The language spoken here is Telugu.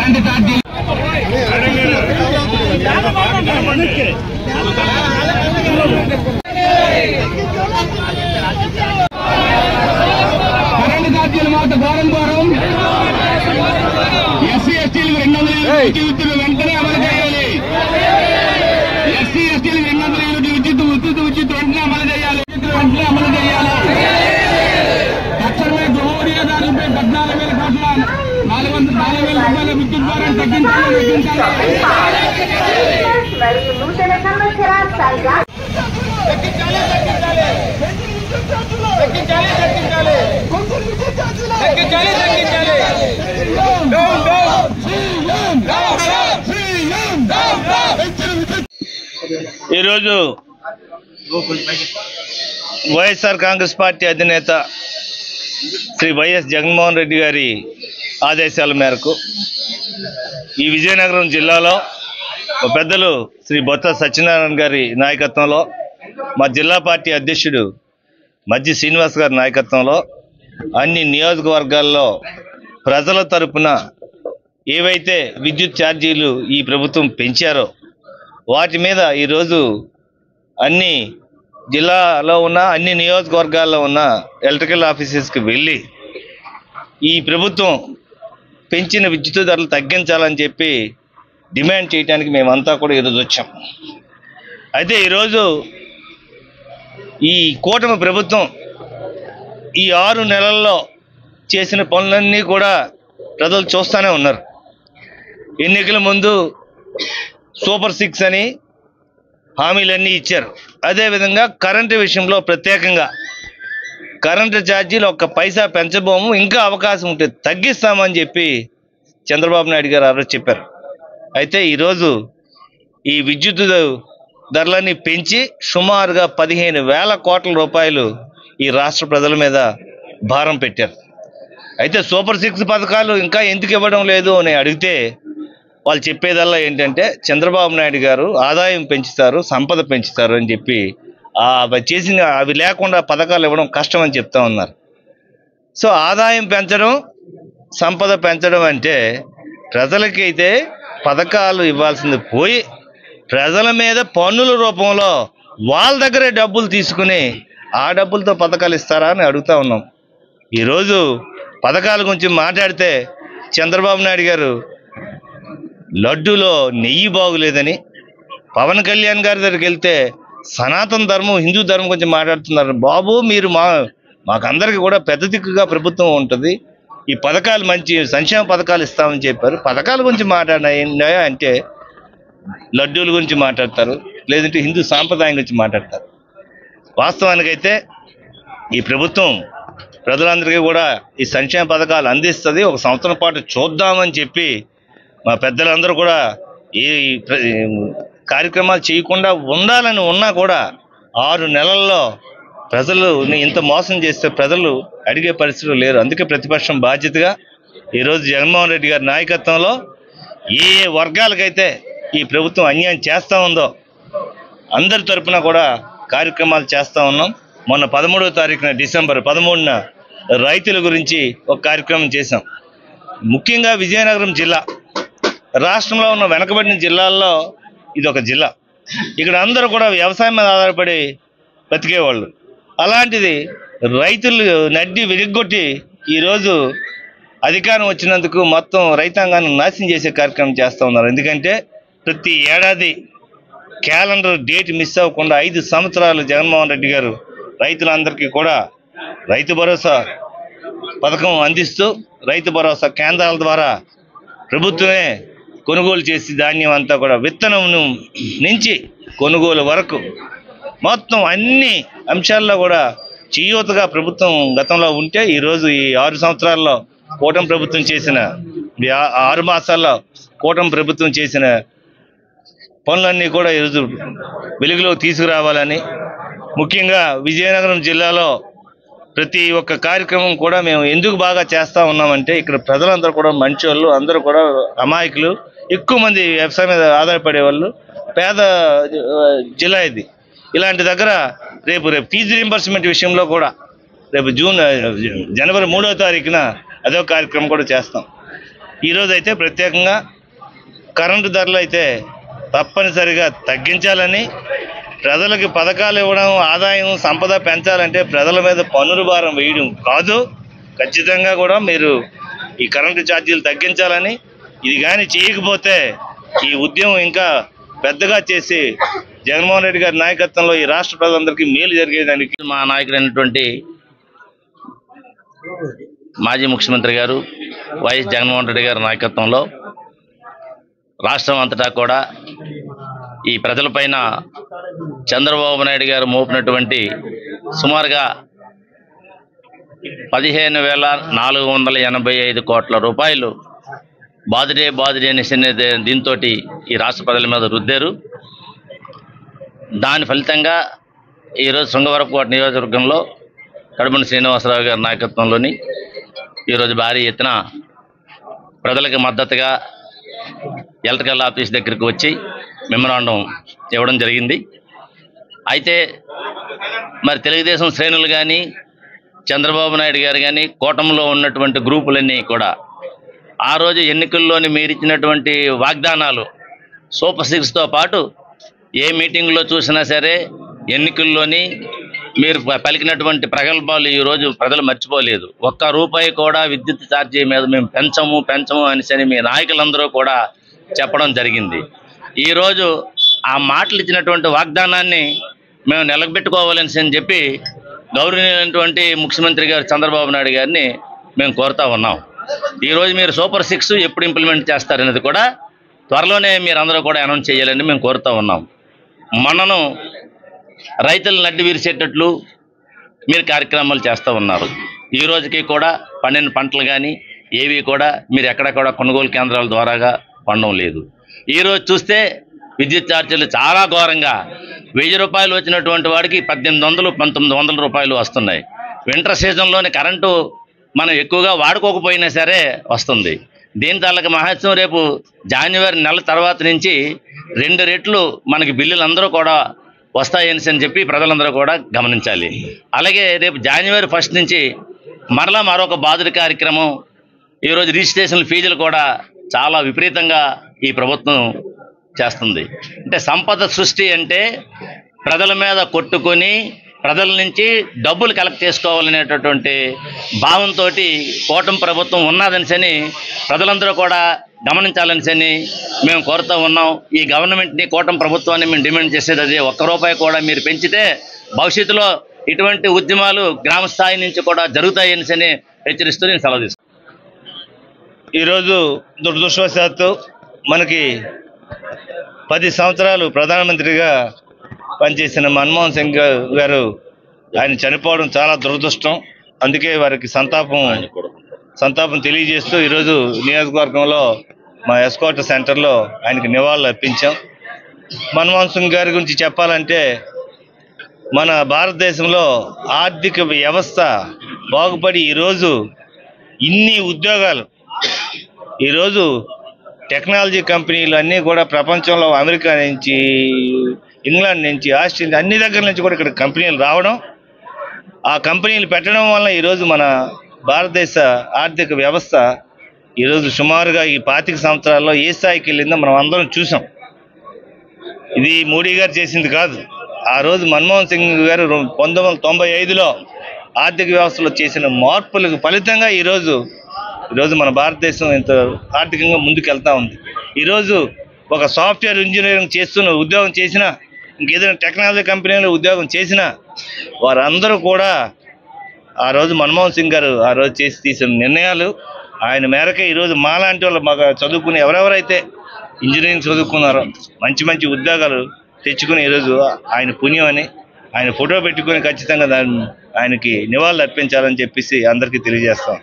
కరెంటు ఛార్జీ మాత్రం ఘోరం ఎస్సీ ఎస్టీలకు 200 విద్యుత్ వెంటనే అమలు చేయాలి. ఎస్సీ ఎస్టీలకు 200 విద్యుత్ వెంటనే అమలు చేయాలి. తక్షణమే గృహోడియాదారులపై 14,000 కోట్ల 4,000 రూపాయల విద్యుత్ భారం తగ్గించాలి. ఈరోజు వైఎస్ఆర్ కాంగ్రెస్ పార్టీ అధినేత శ్రీ వైఎస్ జగన్మోహన్ రెడ్డి గారి ఆదేశాల మేరకు ఈ విజయనగరం జిల్లాలో పెద్దలు శ్రీ బొత్స సత్యనారాయణ గారి నాయకత్వంలో మా జిల్లా పార్టీ అధ్యక్షుడు మజ్జి శ్రీనివాస్ గారి నాయకత్వంలో అన్ని నియోజకవర్గాల్లో ప్రజల తరపున ఏవైతే విద్యుత్ ఛార్జీలు ఈ ప్రభుత్వం పెంచారో వాటి మీద ఈరోజు అన్ని జిల్లాలో ఉన్న అన్ని నియోజకవర్గాల్లో ఉన్న ఎలక్ట్రికల్ ఆఫీసెస్కి వెళ్ళి ఈ ప్రభుత్వం పెంచిన విద్యుత్ ధరలు తగ్గించాలని చెప్పి డిమాండ్ చేయడానికి మేమంతా కూడా ఈరోజు వచ్చాం. అయితే ఈరోజు ఈ కూటమి ప్రభుత్వం ఈ 6 నెలల్లో చేసిన పనులన్నీ కూడా ప్రజలు చూస్తూనే ఉన్నారు. ఎన్నికల ముందు సూపర్ 6 అని హామీలన్నీ ఇచ్చారు. అదేవిధంగా కరెంటు విషయంలో ప్రత్యేకంగా కరెంటు ఛార్జీలు 1 పైసా పెంచబోము, ఇంకా అవకాశం ఉంటే తగ్గిస్తామని చెప్పి చంద్రబాబు నాయుడు గారు ఆ రోజు చెప్పారు. అయితే ఈరోజు ఈ విద్యుత్ ధరలన్నీ పెంచి సుమారుగా 15,000 కోట్ల రూపాయలు ఈ రాష్ట్ర ప్రజల మీద భారం పెట్టారు. అయితే సూపర్ 6 పథకాలు ఇంకా ఎందుకు ఇవ్వడం లేదు అని అడిగితే వాళ్ళు చెప్పేదల్లా ఏంటంటే చంద్రబాబు నాయుడు గారు ఆదాయం పెంచుతారు, సంపద పెంచుతారు అని చెప్పి అవి లేకుండా పథకాలు ఇవ్వడం కష్టం అని చెప్తా ఉన్నారు. సో ఆదాయం పెంచడం, సంపద పెంచడం అంటే ప్రజలకైతే పథకాలు ఇవ్వాల్సింది పోయి ప్రజల మీద పన్నుల రూపంలో వాళ్ళ దగ్గరే డబ్బులు తీసుకుని ఆ డబ్బులతో పథకాలు ఇస్తారా అని అడుగుతా ఉన్నాం. ఈరోజు పథకాల గురించి మాట్లాడితే చంద్రబాబు నాయుడు గారు లడ్డూలో నెయ్యి బాగులేదని, పవన్ కళ్యాణ్ గారి దగ్గరికి వెళ్తే సనాతన ధర్మం, హిందూ ధర్మం గురించి మాట్లాడుతున్నారు. బాబు మీరు మాకందరికీ కూడా పెద్ద దిక్కుగా ప్రభుత్వం ఉంటుంది, ఈ పథకాలు మంచి సంక్షేమ పథకాలు ఇస్తామని చెప్పారు. పథకాల గురించి మాట్లాడినా అంటే లడ్డూల గురించి మాట్లాడతారు, లేదంటే హిందూ సాంప్రదాయం గురించి మాట్లాడతారు. వాస్తవానికైతే ఈ ప్రభుత్వం ప్రజలందరికీ కూడా ఈ సంక్షేమ పథకాలు అందిస్తుంది. 1 సంవత్సరం పాటు చూద్దామని చెప్పి మా పెద్దలందరూ కూడా ఈ కార్యక్రమాలు చేయకుండా ఉండాలని ఉన్నా కూడా 6 నెలల్లో ప్రజలు ఇంత మోసం చేస్తే ప్రజలు అడిగే పరిస్థితులు లేరు. అందుకే ప్రతిపక్షం బాధ్యతగా ఈరోజు జగన్మోహన్ రెడ్డి గారి నాయకత్వంలో ఏ వర్గాలకైతే ఈ ప్రభుత్వం అన్యాయం చేస్తూ ఉందో అందరి తరపున కూడా కార్యక్రమాలు చేస్తూ ఉన్నాం. మొన్న 13వ తారీఖున డిసెంబర్ 13న రైతుల గురించి ఒక కార్యక్రమం చేశాం. ముఖ్యంగా విజయనగరం జిల్లా రాష్ట్రంలో ఉన్న వెనకబడిన జిల్లాల్లో ఇది ఒక జిల్లా. ఇక్కడ అందరూ కూడా వ్యవసాయం మీద ఆధారపడి బతికేవాళ్ళు. అలాంటిది రైతులు నడ్డి విరిగొట్టి ఈరోజు అధికారం వచ్చినందుకు మొత్తం రైతాంగాన్ని నాశనం చేసే కార్యక్రమం చేస్తూ ఉన్నారు. ఎందుకంటే ప్రతి ఏడాది క్యాలెండర్ డేట్ మిస్ అవ్వకుండా 5 సంవత్సరాలు జగన్మోహన్ రెడ్డి గారు రైతులందరికీ కూడా రైతు భరోసా పథకం అందిస్తూ రైతు భరోసా కేంద్రాల ద్వారా ప్రభుత్వమే కొనుగోలు చేసి ధాన్యం అంతా కూడా విత్తనం నుంచి కొనుగోలు వరకు మొత్తం అన్ని అంశాల్లో కూడా చేయూతగా ప్రభుత్వం గతంలో ఉంటే ఈరోజు ఈ 6 సంవత్సరాల్లో కూటమి ప్రభుత్వం చేసిన 6 మాసాల్లో కూటమి ప్రభుత్వం చేసిన పనులన్నీ కూడా ఈరోజు వెలుగులో తీసుకురావాలని, ముఖ్యంగా విజయనగరం జిల్లాలో ప్రతి ఒక్క కార్యక్రమం కూడా మేము ఎందుకు బాగా చేస్తూ ఉన్నామంటే ఇక్కడ ప్రజలందరూ కూడా మంచోళ్ళు, అందరూ కూడా అమాయకులు, ఎక్కువ మంది వ్యవసాయం మీద ఆధారపడే వాళ్ళు, పేద జిల్లా ఇది. ఇలాంటి దగ్గర రేపు ఫీజు రీంబర్స్మెంట్ విషయంలో కూడా రేపు జనవరి 3వ తారీఖున అదో కార్యక్రమం కూడా చేస్తాం. ఈరోజు అయితే ప్రత్యేకంగా కరెంటు ధరలు అయితే తప్పనిసరిగా తగ్గించాలని, ప్రజలకి పథకాలు ఇవ్వడం, ఆదాయం సంపద పెంచాలంటే ప్రజల మీద పన్నుల భారం వేయడం కాదు, ఖచ్చితంగా కూడా మీరు ఈ కరెంటు ఛార్జీలు తగ్గించాలని, ఇది కానీ చేయకపోతే ఈ ఉద్యమం ఇంకా పెద్దగా చేసి జగన్మోహన్ రెడ్డి గారి నాయకత్వంలో ఈ రాష్ట్ర ప్రజలందరికీ మేలు జరిగేదానికి మా నాయకుడైనటువంటి మాజీ ముఖ్యమంత్రి గారు వైఎస్ జగన్మోహన్ రెడ్డి గారి నాయకత్వంలో రాష్ట్రం అంతటా కూడా ఈ ప్రజలపైన చంద్రబాబు నాయుడు గారు మోపినటువంటి సుమారుగా 15,485 కోట్ల రూపాయలు బాదుడే అని దీంతో ఈ రాష్ట్ర ప్రజల మీద రుద్దారు. దాని ఫలితంగా ఈరోజు శృంగవరపుకోట నియోజకవర్గంలో కడుమని శ్రీనివాసరావు గారి నాయకత్వంలోని ఈరోజు భారీ ఎత్తున ప్రజలకు మద్దతుగా ఎలక్ట్రికల్ ఆఫీస్ దగ్గరికి వచ్చి మెమరాండం ఇవ్వడం జరిగింది. అయితే మరి తెలుగుదేశం శ్రేణులు కానీ చంద్రబాబు నాయుడు గారు కానీ కూటమిలో ఉన్నటువంటి గ్రూపులన్నీ కూడా ఆ రోజు ఎన్నికల్లోని మీరు ఇచ్చినటువంటి వాగ్దానాలు సూపర్ 6తో పాటు ఏ మీటింగ్లో చూసినా సరే ఎన్నికల్లోని మీరు పలికినటువంటి ప్రగల్భాలు ఈరోజు ప్రజలు మర్చిపోలేదు. ఒక్క రూపాయి కూడా విద్యుత్ ఛార్జీ మీద మేము పెంచము అనేసి మీ నాయకులందరూ కూడా చెప్పడం జరిగింది. ఈరోజు ఆ మాటలు ఇచ్చినటువంటి వాగ్దానాన్ని మేము నిలబెట్టుకోవాలని చెప్పి గౌరవనీయులైనటువంటి ముఖ్యమంత్రి గారు చంద్రబాబు నాయుడు గారిని మేము కోరుతా ఉన్నాం. ఈరోజు మీరు సూపర్ 6 ఎప్పుడు ఇంప్లిమెంట్ చేస్తారనేది కూడా త్వరలోనే మీరు అందరూ కూడా అనౌన్స్ చేయాలని మేము కోరుతా ఉన్నాం. మనను రైతులు నడ్డి విరిచేటట్లు మీరు కార్యక్రమాలు చేస్తూ ఉన్నారు. ఈ రోజుకి కూడా పండిన పంటలు కానీ ఏవి కూడా మీరు ఎక్కడ కూడా కొనుగోలు కేంద్రాల ద్వారాగా పండడం లేదు. ఈరోజు చూస్తే విద్యుత్ ఛార్జీలు చాలా ఘోరంగా 1000 రూపాయలు వచ్చినటువంటి వాడికి 1800, 1900 రూపాయలు వస్తున్నాయి. వింటర్ సీజన్లోని కరెంటు మనం ఎక్కువగా వాడుకోకపోయినా సరే వస్తుంది. దీని తాలూకు మహత్యం రేపు జనవరి నెల తర్వాత నుంచి 2 రెట్లు మనకి బిల్లులు అందరూ కూడా వస్తాయని చెప్పి ప్రజలందరూ కూడా గమనించాలి. అలాగే రేపు జనవరి 1 నుంచి మరలా మరొక బాదుడి కార్యక్రమం. ఈరోజు రిజిస్ట్రేషన్ ఫీజులు కూడా చాలా విపరీతంగా ఈ ప్రభుత్వం చేస్తుంది. అంటే సంపద సృష్టి అంటే ప్రజల మీద కొట్టుకొని ప్రజల నుంచి డబ్బులు కలెక్ట్ చేసుకోవాలనేటటువంటి భావంతో కూటమి ప్రభుత్వం ఉన్నదని ప్రజలందరూ కూడా గమనించాలని మేము కోరుతూ ఉన్నాం. ఈ గవర్నమెంట్ని కూటమి ప్రభుత్వాన్ని మేము డిమాండ్ చేసేది అదే. 1 రూపాయి కూడా మీరు పెంచితే భవిష్యత్తులో ఇటువంటి ఉద్యమాలు గ్రామ స్థాయి నుంచి కూడా జరుగుతాయని హెచ్చరిస్తూ నేను సెలవు తీసుకున్నాను. ఈరోజు దురదృష్టవశాత్తు మనకి 10 సంవత్సరాలు ప్రధానమంత్రిగా పనిచేసిన మన్మోహన్ సింగ్ గారు ఆయన చనిపోవడం చాలా దురదృష్టం. అందుకే వారికి సంతాపం తెలియజేస్తూ ఈరోజు నియోజకవర్గంలో మా ఎస్కోట సెంటర్లో ఆయనకి నివాళులు అర్పించాం. మన్మోహన్ సింగ్ గారి గురించి చెప్పాలంటే మన భారతదేశంలో ఆర్థిక వ్యవస్థ బాగుపడి ఈరోజు ఇన్ని ఉద్యోగాలు, ఈరోజు టెక్నాలజీ కంపెనీలు అన్నీ కూడా ప్రపంచంలో అమెరికా నుంచి, ఇంగ్లాండ్ నుంచి, ఆస్ట్రేలియా అన్ని దగ్గర నుంచి కూడా ఇక్కడ కంపెనీలు రావడం, ఆ కంపెనీలు పెట్టడం వల్ల ఈరోజు మన భారతదేశ ఆర్థిక వ్యవస్థ ఈరోజు సుమారుగా ఈ 25 సంవత్సరాల్లో ఏ స్థాయికి వెళ్ళిందో మనం అందరం చూసాం. ఇది మోడీ గారు చేసింది కాదు. ఆ రోజు మన్మోహన్ సింగ్ గారు 1995లో ఆర్థిక వ్యవస్థలో చేసిన మార్పులకు ఫలితంగా ఈరోజు మన భారతదేశం ఇంత ఆర్థికంగా ముందుకెళ్తా ఉంది. ఈరోజు ఒక సాఫ్ట్వేర్ ఇంజనీరింగ్ చేస్తున్న ఉద్యోగం చేసినా, ఇంకేదైనా టెక్నాలజీ కంపెనీలో ఉద్యోగం చేసినా వారందరూ కూడా ఆ రోజు మన్మోహన్ సింగ్ గారు ఆ రోజు తీసిన నిర్ణయాలు ఆయన మేరకే ఈరోజు మాలాంటి వాళ్ళు మాకు చదువుకుని ఎవరెవరైతే ఇంజనీరింగ్ చదువుకున్నారో మంచి ఉద్యోగాలు తెచ్చుకుని ఈరోజు ఆయన పుణ్యం అని ఆయన ఫోటో పెట్టుకొని ఖచ్చితంగా ఆయనకి నివాళులు అర్పించాలని చెప్పేసి అందరికీ తెలియజేస్తాం.